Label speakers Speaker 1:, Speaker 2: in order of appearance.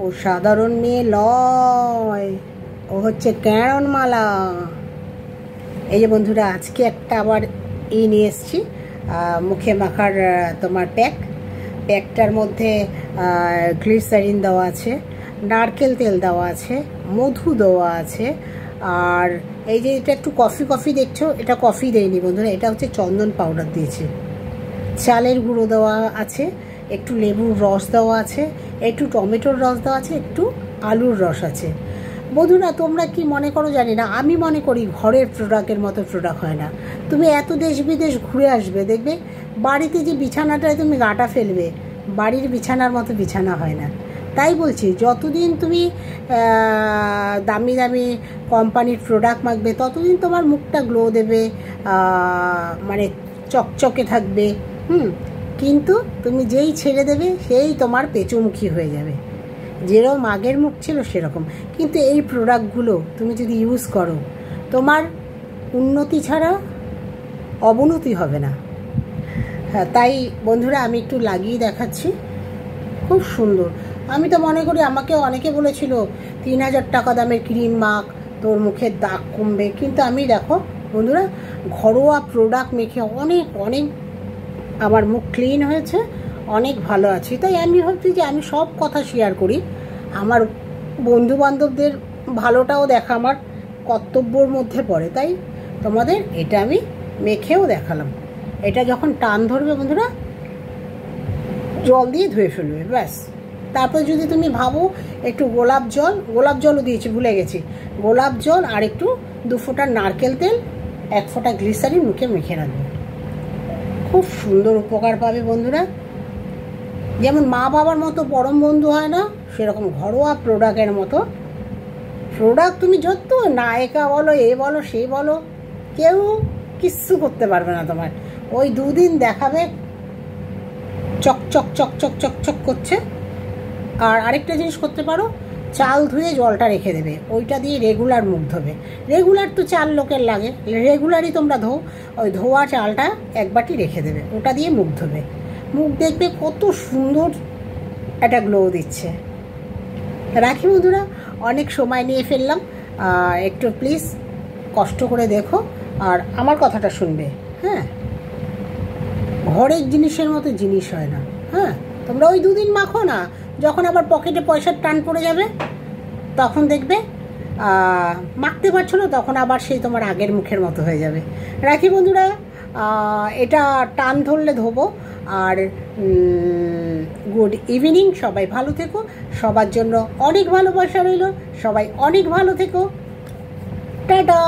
Speaker 1: ও সাধারণ মেয়ে লয়, ও হচ্ছে কেরণমালা। এই যে বন্ধুরা, আজকে একটা আবার নিয়ে এসছি মুখে মাখার তোমার প্যাকটার মধ্যে গ্লিসারিন দেওয়া আছে, নারকেল তেল দেওয়া আছে, মধু দেওয়া আছে, আর এই যে এটা একটু কফি দেখছো, এটা কফি দেয়নি বন্ধুরা, এটা হচ্ছে চন্দন পাউডার দিয়েছে, চালের গুঁড়ো দেওয়া আছে, একটু লেবুর রস দেওয়া আছে, একটু টমেটোর রস দেওয়া আছে, একটু আলুর রস আছে। বন্ধুরা তোমরা কি মনে করো জানি না, আমি মনে করি ঘরের প্রোডাক্টের মতো প্রোডাক্ট হয় না। তুমি এত দেশ বিদেশ ঘুরে আসবে, দেখবে বাড়িতে যে বিছানাটায় তুমি গাটা ফেলবে, বাড়ির বিছানার মতো বিছানা হয় না। তাই বলছি, যতদিন তুমি দামি দামি কোম্পানির প্রোডাক্ট মাখবে ততদিন তোমার মুখটা গ্লো দেবে, মানে চকচকে থাকবে। কিন্তু তুমি যেই ছেড়ে দেবে সেই তোমার পেঁচোমুখী হয়ে যাবে, যেরকম আগের মুখ ছিল সেরকম। কিন্তু এই প্রোডাক্টগুলো তুমি যদি ইউজ করো, তোমার উন্নতি ছাড়া অবনতি হবে না। হ্যাঁ, তাই বন্ধুরা আমি একটু লাগিয়ে দেখাচ্ছি, খুব সুন্দর। আমি তো মনে করি, আমাকে অনেকে বলেছিল 3000 টাকা দামের ক্রিম মাখ, তোর মুখের দাগ কমবে। কিন্তু আমি দেখো বন্ধুরা, ঘরোয়া প্রোডাক্ট মেখে অনেক আমার মুখ ক্লিন হয়েছে, অনেক ভালো আছি। তাই আমি ভাবছি যে আমি সব কথা শেয়ার করি, আমার বন্ধুবান্ধবদের ভালোটাও দেখা আমার কর্তব্যর মধ্যে পড়ে। তাই তোমাদের এটা আমি মেখেও দেখালাম। এটা যখন টান ধরবে বন্ধুরা, জল দিয়ে ধুয়ে ফেলবে, ব্যাস। তারপর যদি তুমি ভাবো একটু গোলাপ জলও দিয়েছি, ভুলে গেছি, গোলাপ জল আর একটু 2 ফোঁটা নারকেল তেল, 1 ফোঁটা গ্লিসারিন মুখে মেখে রাখবে, খুব সুন্দর উপকার পাবে বন্ধুরা। যেমন মা বাবার মতো পরম বন্ধু হয় না, সেরকম ঘরোয়া প্রোডাক্টের মতো প্রোডাক্ট তুমি যত নায়িকা বলো, এ বলো সে বলো, কেউ কিচ্ছু করতে পারবে না তোমার। ওই 2 দিন দেখাবে চকচক করছে। আর আরেকটা জিনিস করতে পারো, চাল ধুয়ে জলটা রেখে দেবে, ওইটা দিয়ে রেগুলার মুখ ধোবে। রেগুলার তো চাল লোকের লাগে, রেগুলারই তোমরা ওই ধোয়া চালটা 1 বাটি রেখে দেবে, ওটা দিয়ে মুখ ধোবে। মুখ দেখবে কত সুন্দর একটা গ্লো দিচ্ছে। রাখি বন্ধুরা, অনেক সময় নিয়ে ফেললাম, একটু প্লিজ কষ্ট করে দেখো আর আমার কথাটা শুনবে। হ্যাঁ, ঘরের জিনিসের মতো জিনিস হয় না। হ্যাঁ, তোমরা ওই 2 দিন মাখো না, যখন আবার পকেটে পয়সার টান পড়ে যাবে তখন দেখবে মাখতে পারছো না, তখন আবার সেই তোমার আগের মুখের মতো হয়ে যাবে। রাখি বন্ধুরা, এটা টান ধরলে ধোবো। আর গুড ইভিনিং, সবাই ভালো থেকো, সবার জন্য অনেক ভালোবাসা রইল, সবাই অনেক ভালো থেকো, টাটা।